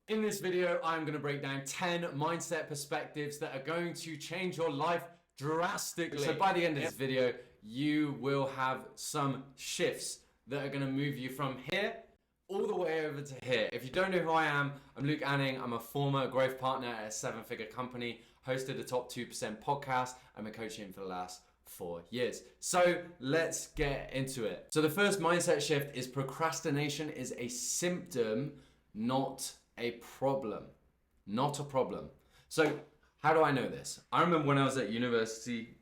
In this video, I'm going to break down 10 mindset perspectives that are going to change your life drastically. So by the end of this video, you will have some shifts that are going to move you from here all the way over to here. If you don't know who I am, I'm Luke Anning. I'm a former growth partner at a 7-figure company, hosted the Top 2% podcast. I've been coaching for the last 4 years. So let's get into it. So the first mindset shift is procrastination is a symptom, not a problem. Not a problem. So how do I know this? I remember when I was at university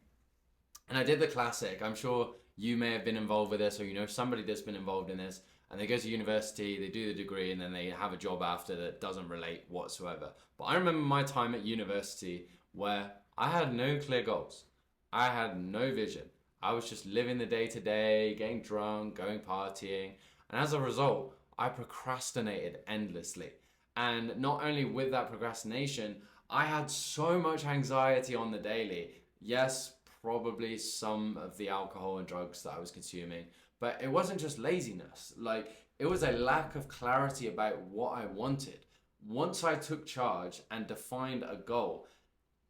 and I did the classic. I'm sure you may have been involved with this, or you know somebody that's been involved in this, and they go to university, they do the degree, and then they have a job after that doesn't relate whatsoever. But I remember my time at university where I had no clear goals. I had no vision. I was just living the day to day, getting drunk, going partying, and as a result, I procrastinated endlessly. And not only with that procrastination, I had so much anxiety on the daily. Yes, probably some of the alcohol and drugs that I was consuming, but it wasn't just laziness. Like, it was a lack of clarity about what I wanted. Once I took charge and defined a goal,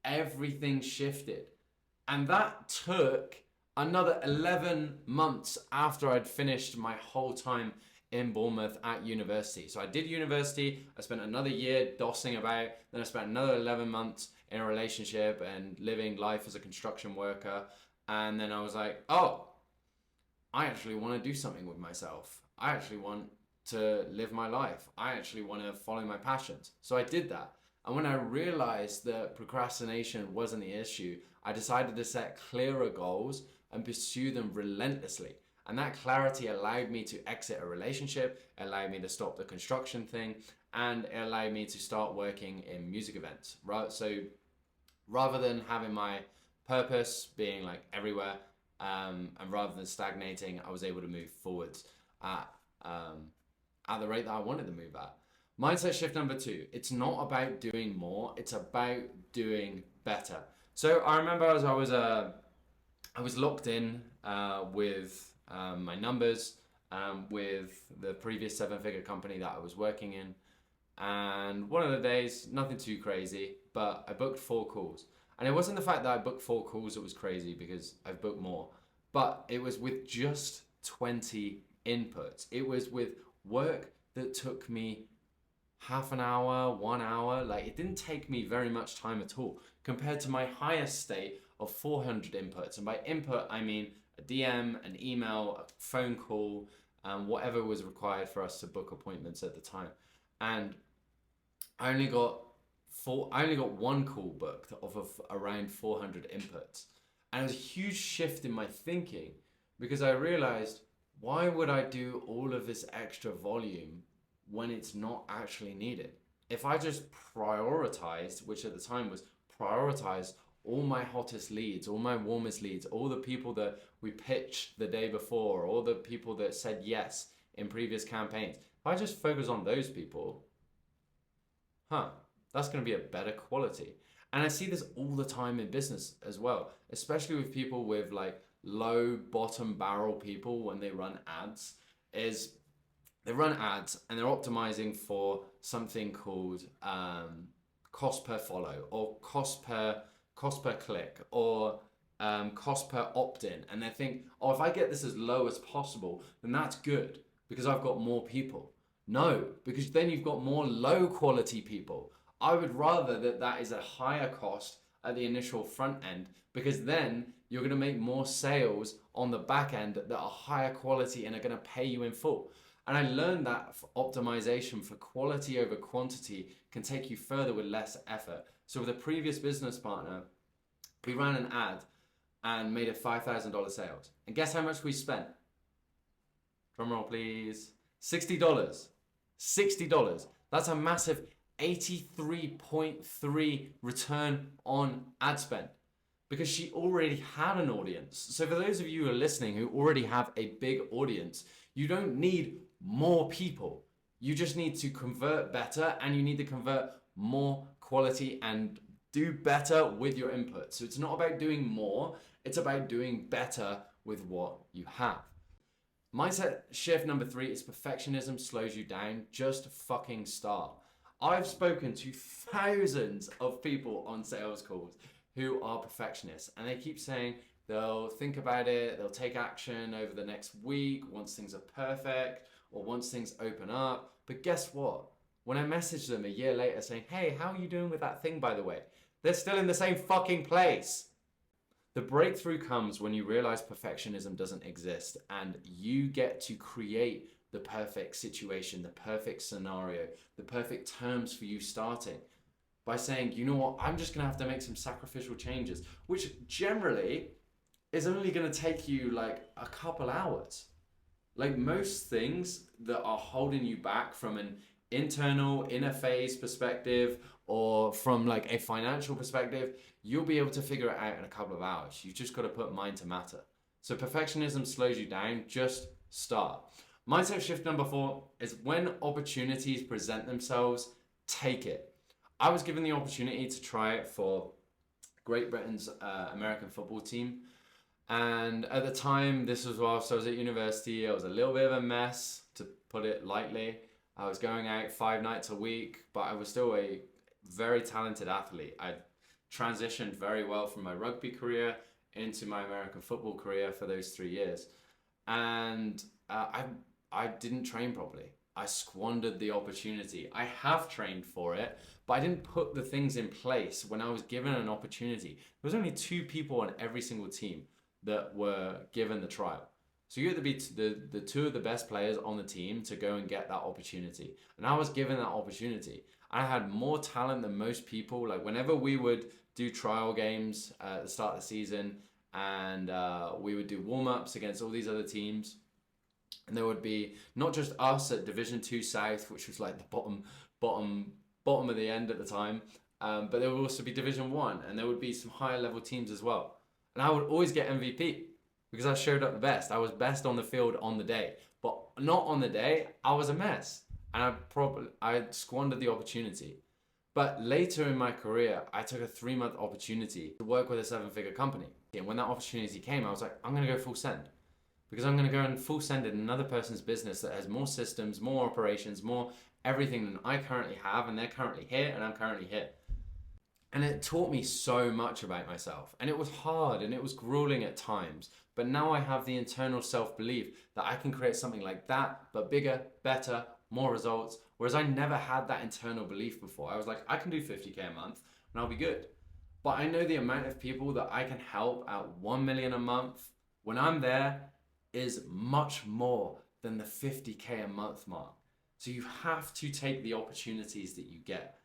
everything shifted. And that took another 11 months after I'd finished my whole time in Bournemouth at university. So I did university, I spent another year dossing about, then I spent another 11 months in a relationship and living life as a construction worker. And then I was like, oh, I actually want to do something with myself. I actually want to live my life. I actually want to follow my passions. So I did that. And when I realized that procrastination wasn't the issue, I decided to set clearer goals and pursue them relentlessly. And that clarity allowed me to exit a relationship, it allowed me to stop the construction thing, and it allowed me to start working in music events, right? So rather than having my purpose being like everywhere, and rather than stagnating, I was able to move forwards at the rate that I wanted to move at. Mindset shift number 2, it's not about doing more, it's about doing better. So I remember as I was locked in with my numbers with the previous 7-figure company that I was working in, and one of the days, nothing too crazy, but I booked 4 calls. And it wasn't the fact that I booked 4 calls that was crazy, because I've booked more, but it was with just 20 inputs. It was with work that took me half an hour, 1 hour. Like, it didn't take me very much time at all compared to my highest state of 400 inputs. And by input, I mean a DM, an email, a phone call, whatever was required for us to book appointments at the time. And I only got 1 call booked off of around 400 inputs. And it was a huge shift in my thinking, because I realized, why would I do all of this extra volume when it's not actually needed? If I just prioritized, which at the time was prioritize all my hottest leads, all my warmest leads, all the people that we pitched the day before, all the people that said yes in previous campaigns, if I just focus on those people, that's going to be a better quality. And I see this all the time in business as well, especially with people with like low bottom barrel people when they run ads, is they run ads and they're optimizing for something called cost per follow, or cost per click, or cost per opt-in. And they think, oh, if I get this as low as possible, then that's good because I've got more people. No, because then you've got more low quality people. I would rather that is a higher cost at the initial front end, because then you're going to make more sales on the back end that are higher quality and are going to pay you in full. And I learned that optimization for quality over quantity can take you further with less effort. So with a previous business partner, we ran an ad and made a $5,000 sales. And guess how much we spent? Drum roll, please. $60. $60. That's a massive 83.3 return on ad spend, because she already had an audience. So for those of you who are listening who already have a big audience, you don't need more people. You just need to convert better, and you need to convert more quality and do better with your input. So it's not about doing more, it's about doing better with what you have. Mindset shift number 3 is perfectionism slows you down. Just fucking start. I've spoken to thousands of people on sales calls who are perfectionists, and they keep saying they'll think about it, they'll take action over the next week once things are perfect or once things open up. But guess what? When I message them a year later saying, hey, how are you doing with that thing, by the way? They're still in the same fucking place. The breakthrough comes when you realize perfectionism doesn't exist and you get to create the perfect situation, the perfect scenario, the perfect terms for you starting by saying, you know what, I'm just gonna have to make some sacrificial changes, which generally is only gonna take you like a couple hours. Like most things that are holding you back from an internal inner phase perspective or from like a financial perspective, you'll be able to figure it out in a couple of hours. You've just got to put mind to matter. So perfectionism slows you down. Just start. Mindset shift number 4 is when opportunities present themselves, take it. I was given the opportunity to try it for Great Britain's American football team. And at the time, this was whilst I was at university. I was a little bit of a mess, to put it lightly. I was going out 5 nights a week, but I was still a very talented athlete. I transitioned very well from my rugby career into my American football career for those 3 years. And I didn't train properly. I squandered the opportunity. I have trained for it, but I didn't put the things in place when I was given an opportunity. There was only 2 people on every single team that were given the trial. So you had to be the 2 of the best players on the team to go and get that opportunity. And I was given that opportunity. I had more talent than most people. Like whenever we would do trial games at the start of the season and we would do warm-ups against all these other teams, and there would be not just us at Division 2 South, which was like the bottom of the end at the time, but there would also be Division 1 and there would be some higher level teams as well. And I would always get MVP because I showed up the best. I was best on the field on the day, but not on the day, I was a mess. And I squandered the opportunity. But later in my career, I took a 3-month opportunity to work with a 7-figure company. And when that opportunity came, I was like, I'm gonna go full send. Because I'm gonna go and full send in another person's business that has more systems, more operations, more everything than I currently have, and they're currently here and I'm currently here. And it taught me so much about myself. And it was hard and it was grueling at times. But now I have the internal self-belief that I can create something like that, but bigger, better, more results. Whereas I never had that internal belief before. I was like, I can do 50K a month and I'll be good. But I know the amount of people that I can help at 1 million a month when I'm there is much more than the 50K a month mark. So you have to take the opportunities that you get.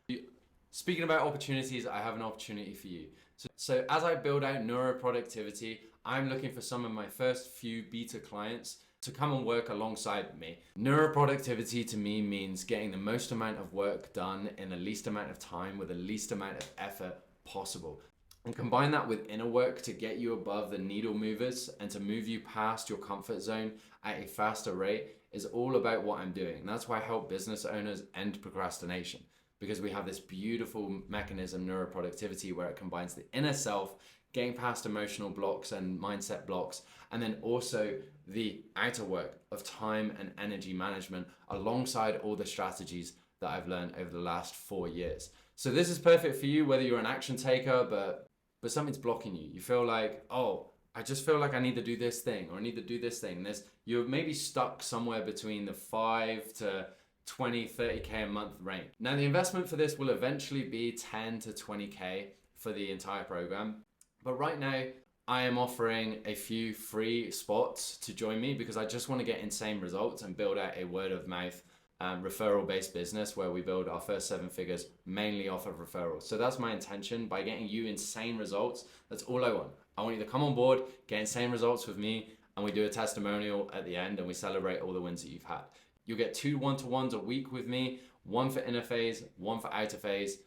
Speaking about opportunities, I have an opportunity for you. So as I build out neuroproductivity, I'm looking for some of my first few beta clients to come and work alongside me. Neuroproductivity to me means getting the most amount of work done in the least amount of time with the least amount of effort possible. And combine that with inner work to get you above the needle movers and to move you past your comfort zone at a faster rate is all about what I'm doing. And that's why I help business owners end procrastination, because we have this beautiful mechanism, neuroproductivity, where it combines the inner self, getting past emotional blocks and mindset blocks, and then also the outer work of time and energy management alongside all the strategies that I've learned over the last 4 years. So this is perfect for you, whether you're an action taker, but something's blocking you. You feel like, oh, I just feel like I need to do this thing, or I need to do this thing. You're maybe stuck somewhere between the 5 to 20, 30K a month range. Now the investment for this will eventually be 10 to 20K for the entire program. But right now I am offering a few free spots to join me because I just want to get insane results and build out a word of mouth referral based business where we build our first 7 figures mainly off of referrals. So that's my intention. By getting you insane results, that's all I want. I want you to come on board, get insane results with me, and we do a testimonial at the end and we celebrate all the wins that you've had. You'll get 2 one-to-ones a week with me, 1 for inner phase, 1 for outer phase.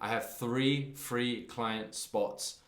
I have 3 free client spots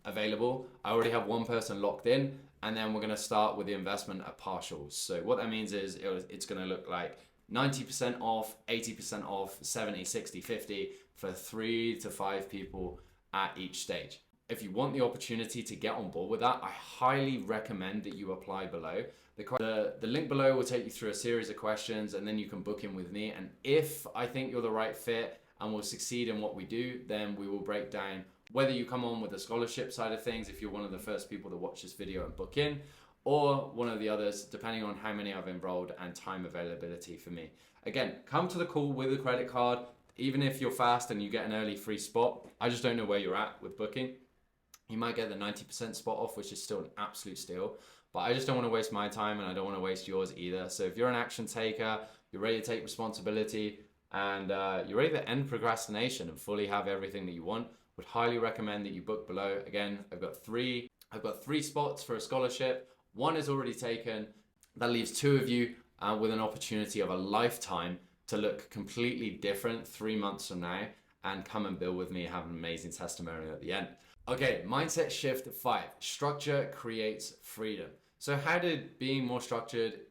available. I already have 1 person locked in, and then we're gonna start with the investment at partials. So what that means is it's gonna look like 90% off, 80% off, 70, 60, 50 for 3 to 5 people at each stage. if you want the opportunity to get on board with that, I highly recommend that you apply below. The link below will take you through a series of questions, and then you can book in with me. And if I think you're the right fit and will succeed in what we do, then we will break down whether you come on with the scholarship side of things, if you're one of the first people to watch this video and book in, or one of the others, depending on how many I've enrolled and time availability for me. Again, come to the call with a credit card. Even if you're fast and you get an early free spot, I just don't know where you're at with booking. You might get the 90% spot off, which is still an absolute steal, but I just don't want to waste my time and I don't want to waste yours either. So if you're an action taker, you're ready to take responsibility, and you're ready to end procrastination and fully have everything that you want, would highly recommend that you book below. Again, I've got three spots for a scholarship. One is already taken. That leaves 2 of you with an opportunity of a lifetime to look completely different 3 months from now, and come and build with me and have an amazing testimonial at the end. Okay, mindset shift 5. Structure creates freedom. So how did being more structured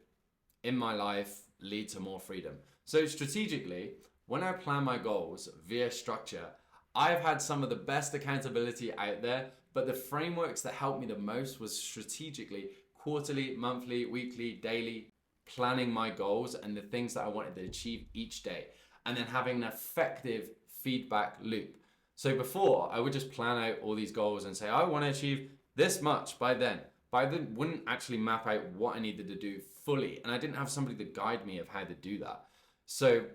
in my life lead to more freedom? So strategically, when I plan my goals via structure, I've had some of the best accountability out there, but the frameworks that helped me the most was strategically, quarterly, monthly, weekly, daily, planning my goals and the things that I wanted to achieve each day, and then having an effective feedback loop. So before, I would just plan out all these goals and say, I want to achieve this much by then. But I wouldn't actually map out what I needed to do fully. And I didn't have somebody to guide me of how to do that. So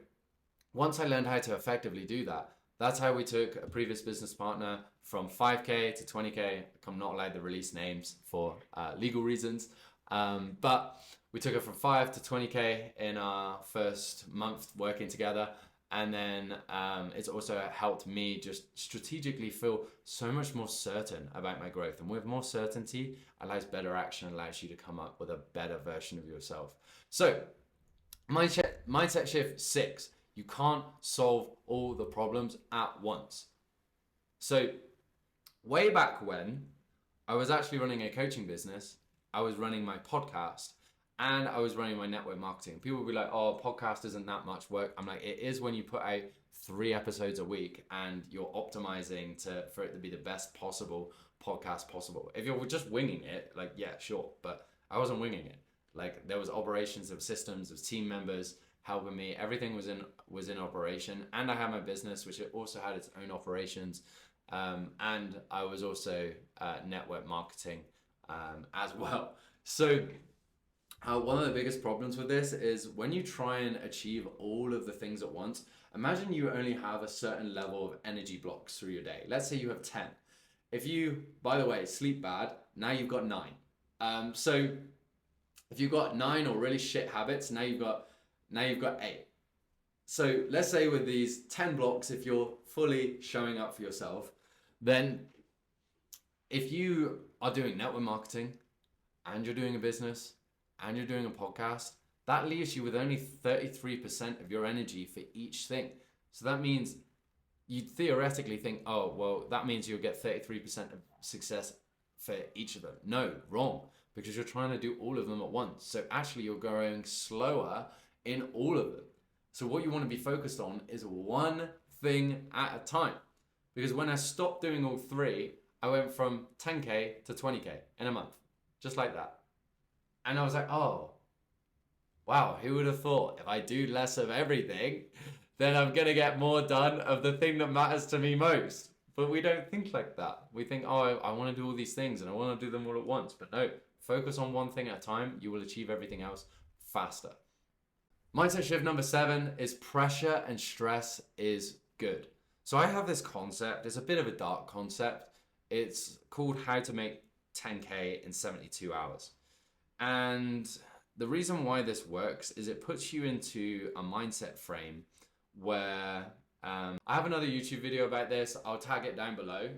once I learned how to effectively do that, that's how we took a previous business partner from 5K to 20K. I'm not allowed to release names for legal reasons. But we took it from 5 to 20K in our first month working together. And then it's also helped me just strategically feel so much more certain about my growth. And with more certainty, allows better action, allows you to come up with a better version of yourself. So mindset shift 6, you can't solve all the problems at once. So way back when, I was actually running a coaching business, I was running my podcast, and I was running my network marketing. People would be like, oh, podcast isn't that much work. I'm like, it is when you put out 3 episodes a week and you're optimizing for it to be the best possible podcast possible. If you're just winging it, like, yeah, sure. But I wasn't winging it. Like, there was operations, there was systems, there was team members helping me. Everything was in operation. And I had my business, which also had its own operations. And I was also network marketing as well. So one of the biggest problems with this is when you try and achieve all of the things at once, imagine you only have a certain level of energy blocks through your day. Let's say you have 10. If you, by the way, sleep bad, now you've got 9. So if you've got 9 or really shit habits, now you've got 8. So let's say with these 10 blocks, if you're fully showing up for yourself, then if you are doing network marketing and you're doing a business and you're doing a podcast, that leaves you with only 33% of your energy for each thing. So that means you theoretically think, oh, well, that means you'll get 33% of success for each of them. No, wrong, because you're trying to do all of them at once. So actually you're going slower in all of them. So what you want to be focused on is one thing at a time. Because when I stopped doing all 3, I went from 10K to 20K in a month, just like that. And I was like, oh, wow, who would have thought if I do less of everything, then I'm going to get more done of the thing that matters to me most. But we don't think like that. We think, oh, I want to do all these things and I want to do them all at once. But no, focus on one thing at a time. You will achieve everything else faster. Mindset shift number 7 is pressure and stress is good. So I have this concept. It's a bit of a dark concept. It's called How to Make 10K in 72 Hours. And the reason why this works is it puts you into a mindset frame where I have another YouTube video about this. I'll tag it down below.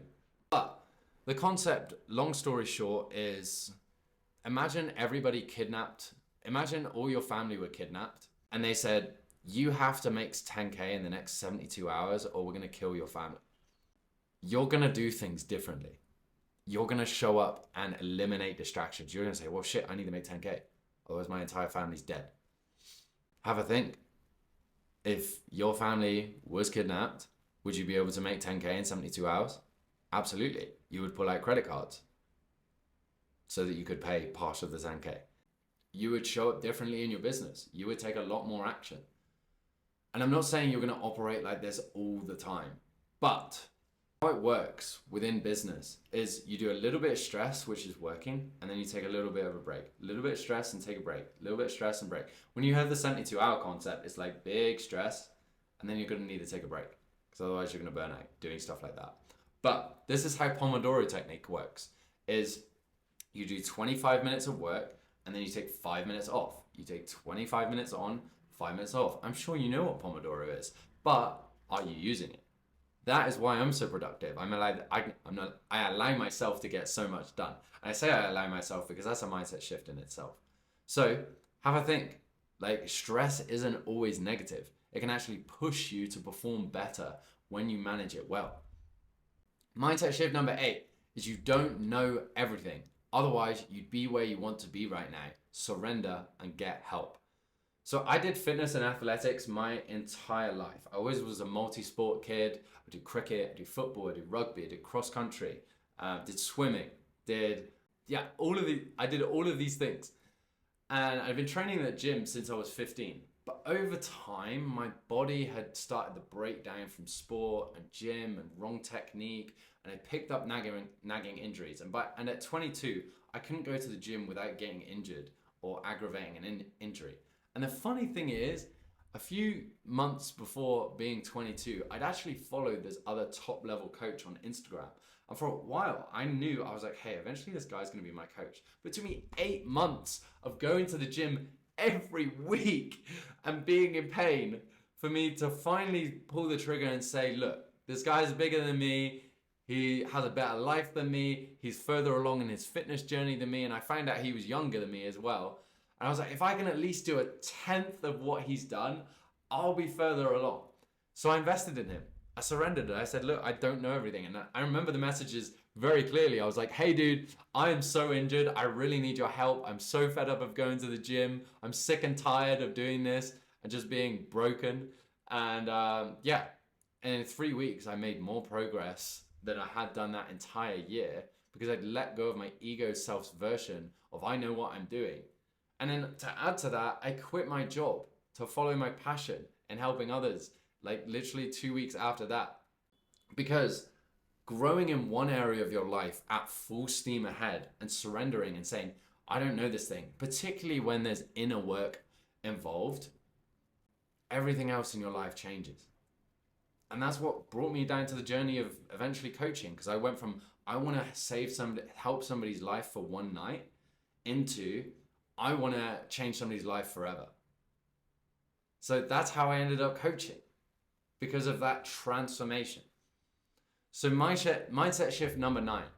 But the concept, long story short, is imagine everybody kidnapped. Imagine all your family were kidnapped and they said, you have to make 10K in the next 72 hours or we're going to kill your family. You're going to do things differently. You're going to show up and eliminate distractions. You're going to say, well, shit, I need to make 10K. Otherwise my entire family's dead. Have a think. If your family was kidnapped, would you be able to make 10K in 72 hours? Absolutely. You would pull out credit cards so that you could pay part of the 10K. You would show up differently in your business. You would take a lot more action. And I'm not saying you're going to operate like this all the time, but how it works within business is you do a little bit of stress, which is working, and then you take a little bit of a break. A little bit of stress and take a break. A little bit of stress and break. When you have the 72-hour concept, it's like big stress, and then you're going to need to take a break, because otherwise you're going to burn out doing stuff like that. But this is how Pomodoro technique works, is you do 25 minutes of work, and then you take 5 minutes off. You take 25 minutes on, 5 minutes off. I'm sure you know what Pomodoro is, but are you using it? That is why I'm so productive. I allow myself to get so much done. And I say I allow myself because that's a mindset shift in itself. So have a think. Like, stress isn't always negative. It can actually push you to perform better when you manage it well. Mindset shift number 8 is you don't know everything. Otherwise, you'd be where you want to be right now. Surrender and get help. So I did fitness and athletics my entire life. I always was a multi-sport kid. I do cricket, I do football, I do rugby, I did cross country, did swimming, I did all of these things. And I've been training at the gym since I was 15. But over time, my body had started to break down from sport and gym and wrong technique, and I picked up nagging injuries. And at 22, I couldn't go to the gym without getting injured or aggravating an injury. And the funny thing is, a few months before being 22, I'd actually followed this other top level coach on Instagram. And for a while, I was like, hey, eventually this guy's gonna be my coach. But it took me 8 months of going to the gym every week and being in pain for me to finally pull the trigger and say, look, this guy's bigger than me. He has a better life than me. He's further along in his fitness journey than me. And I found out he was younger than me as well. And I was like, if I can at least do 1/10 of what he's done, I'll be further along. So I invested in him. I surrendered. I said, look, I don't know everything. And I remember the messages very clearly. I was like, hey, dude, I am so injured. I really need your help. I'm so fed up of going to the gym. I'm sick and tired of doing this and just being broken. And and in 3 weeks, I made more progress than I had done that entire year because I'd let go of my ego self's version of I know what I'm doing. And then to add to that, I quit my job to follow my passion and helping others, like literally 2 weeks after that. Because growing in one area of your life at full steam ahead and surrendering and saying, I don't know this thing, particularly when there's inner work involved, everything else in your life changes. And that's what brought me down to the journey of eventually coaching, because I went from, I want to help somebody's life for one night into, I want to change somebody's life forever. So that's how I ended up coaching, because of that transformation. So mindset shift number 9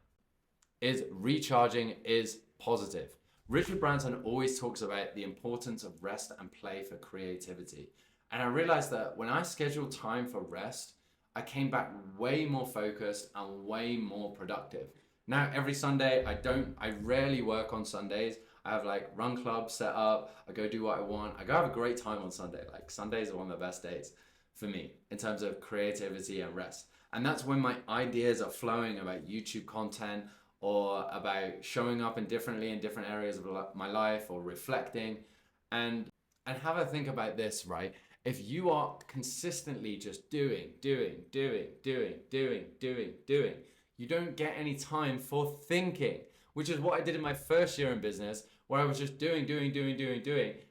is recharging is positive. Richard Branson always talks about the importance of rest and play for creativity. And I realized that when I scheduled time for rest, I came back way more focused and way more productive. Now, every Sunday, I rarely work on Sundays. I have like run club set up. I go do what I want. I go have a great time on Sunday. Like Sundays are one of the best days for me in terms of creativity and rest. And that's when my ideas are flowing about YouTube content or about showing up differently in different areas of my life or reflecting. And have a think about this, right? If you are consistently just doing, you don't get any time for thinking, which is what I did in my first year in business, where I was just doing 70,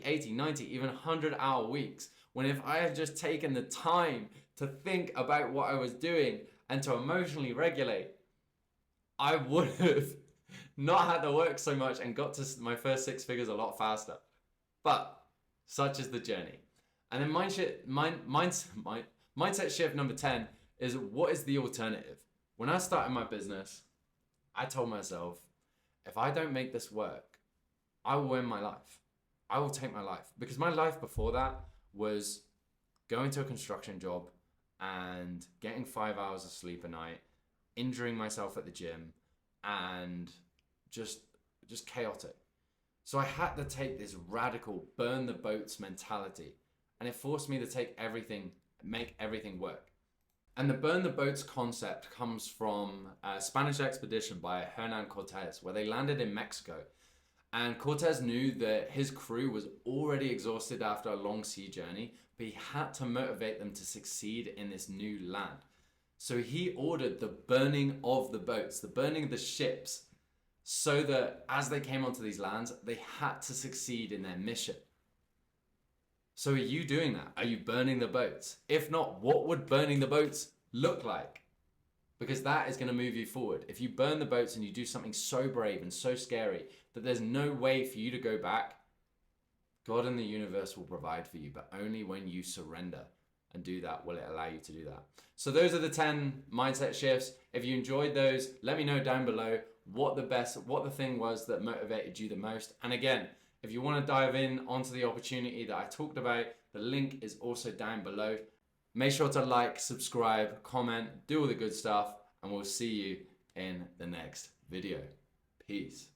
80, 90, even 100-hour weeks. When if I had just taken the time to think about what I was doing and to emotionally regulate, I would have not had to work so much and got to my first 6 figures a lot faster. But such is the journey. And then mindset shift number 10 is, what is the alternative? When I started my business, I told myself, if I don't make this work, I will win my life. I will take my life. Because my life before that was going to a construction job and getting 5 hours of sleep a night, injuring myself at the gym, and just chaotic. So I had to take this radical burn the boats mentality, and it forced me to make everything work. And the burn the boats concept comes from a Spanish expedition by Hernan Cortez, where they landed in Mexico. And Cortez knew that his crew was already exhausted after a long sea journey, but he had to motivate them to succeed in this new land. So he ordered the burning of the boats, the burning of the ships, so that as they came onto these lands, they had to succeed in their mission. So are you doing that? Are you burning the boats? If not, what would burning the boats look like? Because that is going to move you forward. If you burn the boats and you do something so brave and so scary that there's no way for you to go back, God and the universe will provide for you, but only when you surrender and do that will it allow you to do that. So those are the 10 mindset shifts. If you enjoyed those, let me know down below what the thing was that motivated you the most. And again, if you want to dive in onto the opportunity that I talked about, the link is also down below. Make sure to like, subscribe, comment, do all the good stuff, and we'll see you in the next video. Peace.